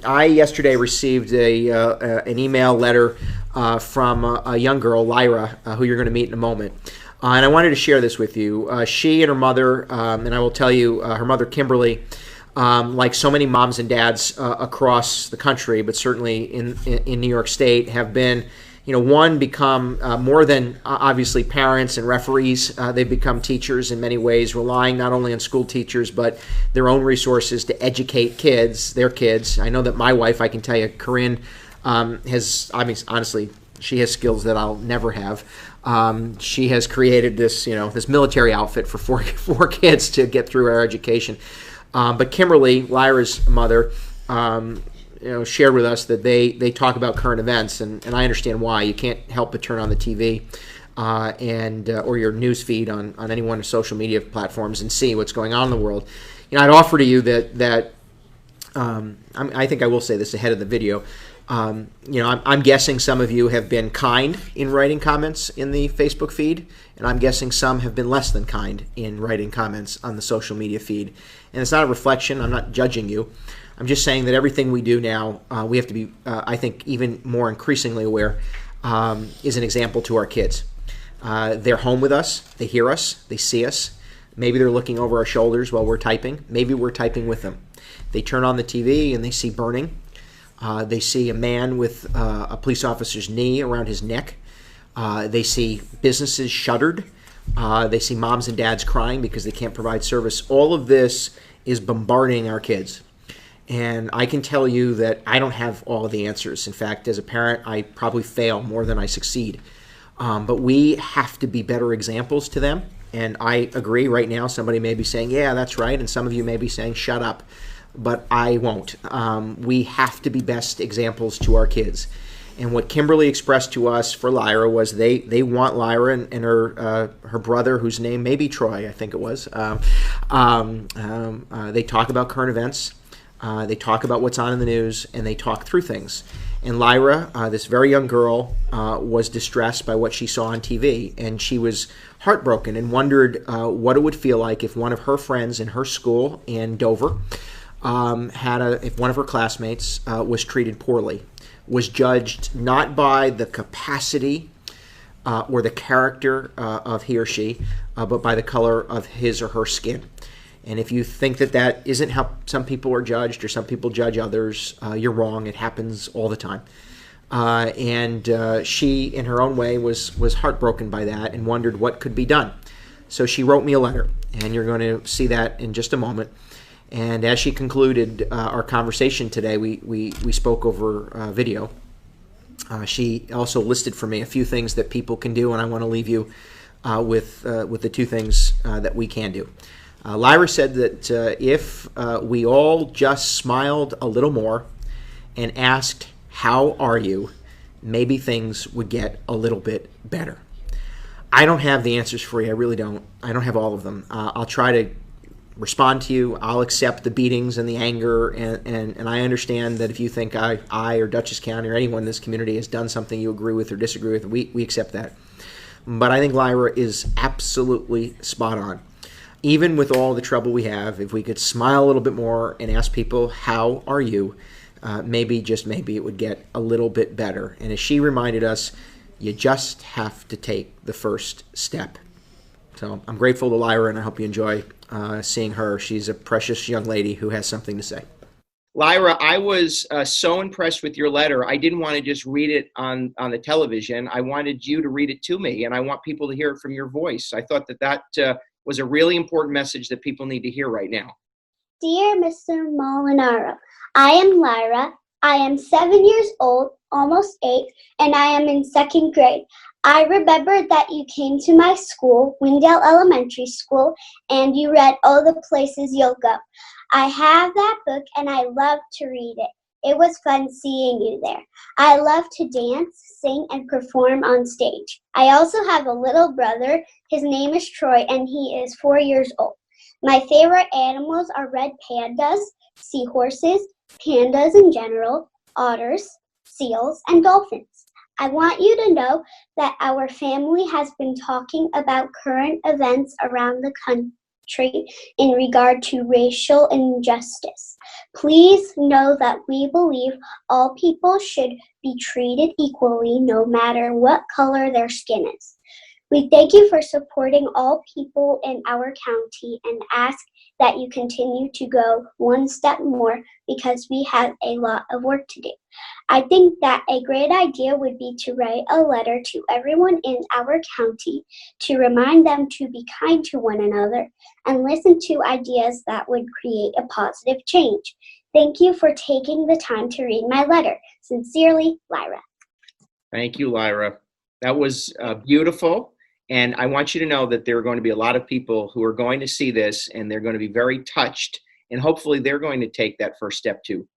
I yesterday received an email letter from a young girl, Lyra, who you're going to meet in a moment. And I wanted to share this with you. She and her mother, and I will tell you, her mother, Kimberly, like so many moms and dads across the country, but certainly in New York State, have been, become more than obviously parents and referees. They've become teachers in many ways, relying not only on school teachers, but their own resources to educate their kids. I know that my wife, I can tell you, Corinne, honestly, she has skills that I'll never have. She has created this military outfit for four kids to get through our education. But Kimberly, Lyra's mother, shared with us that they talk about current events, and I understand why. You can't help but turn on the TV or your news feed on any one of social media platforms and see what's going on in the world. I'd offer to you that I think I will say this ahead of the video. I'm guessing some of you have been kind in writing comments in the Facebook feed, and I'm guessing some have been less than kind in writing comments on the social media feed. And it's not a reflection. I'm not judging you. I'm just saying that everything we do now, we have to be, I think, even more increasingly aware, is an example to our kids. They're home with us. They hear us. They see us. Maybe they're looking over our shoulders while we're typing. Maybe we're typing with them. They turn on the TV and they see burning. They see a man with a police officer's knee around his neck. They see businesses shuttered. They see moms and dads crying because they can't provide service. All of this is bombarding our kids. And I can tell you that I don't have all of the answers. In fact, as a parent, I probably fail more than I succeed. But we have to be better examples to them. And I agree right now, somebody may be saying, yeah, that's right. And some of you may be saying, shut up. But I won't. We have to be best examples to our kids. And what Kimberly expressed to us for Lyra was they want Lyra and her brother, whose name may be Troy, I think it was. They talk about current events. They talk about what's on in the news, and they talk through things. And Lyra, this very young girl, was distressed by what she saw on TV, and she was heartbroken and wondered what it would feel like if one of her friends in her school in Dover if one of her classmates was treated poorly, was judged not by the capacity or the character of he or she, but by the color of his or her skin. And if you think that isn't how some people are judged or some people judge others, you're wrong. It happens all the time. And she, in her own way, was heartbroken by that and wondered what could be done. So she wrote me a letter, and you're going to see that in just a moment. And as she concluded our conversation today, we spoke over video. She also listed for me a few things that people can do, and I want to leave you with the two things that we can do. Lyra said that if we all just smiled a little more and asked, "How are you?" maybe things would get a little bit better. I don't have the answers for you. I really don't. I don't have all of them. I'll try to respond to you. I'll accept the beatings and the anger, and I understand that if you think I or Dutchess County or anyone in this community has done something you agree with or disagree with, we accept that. But I think Lyra is absolutely spot on. Even with all the trouble we have, if we could smile a little bit more and ask people, how are you? Maybe, just maybe, it would get a little bit better. And as she reminded us, you just have to take the first step. So I'm grateful to Lyra, and I hope you enjoy seeing her. She's a precious young lady who has something to say. Lyra, I was so impressed with your letter. I didn't want to just read it on the television. I wanted you to read it to me, and I want people to hear it from your voice. I thought that was a really important message that people need to hear right now. Dear Mr. Molinaro, I am Lyra. I am 7 years old, almost 8, and I am in 2nd grade. I remembered that you came to my school, Wingdale Elementary School, and you read All the Places You'll Go. I have that book, and I love to read it. It was fun seeing you there. I love to dance, sing, and perform on stage. I also have a little brother. His name is Troy, and he is 4 years old. My favorite animals are red pandas, seahorses, pandas in general, otters, seals, and dolphins. I want you to know that our family has been talking about current events around the trait in regard to racial injustice. Please know that we believe all people should be treated equally no matter what color their skin is. We thank you for supporting all people in our county and ask that you continue to go one step more because we have a lot of work to do. I think that a great idea would be to write a letter to everyone in our county to remind them to be kind to one another and listen to ideas that would create a positive change. Thank you for taking the time to read my letter. Sincerely, Lyra. Thank you, Lyra. That was beautiful. And I want you to know that there are going to be a lot of people who are going to see this and they're going to be very touched. And hopefully they're going to take that first step too.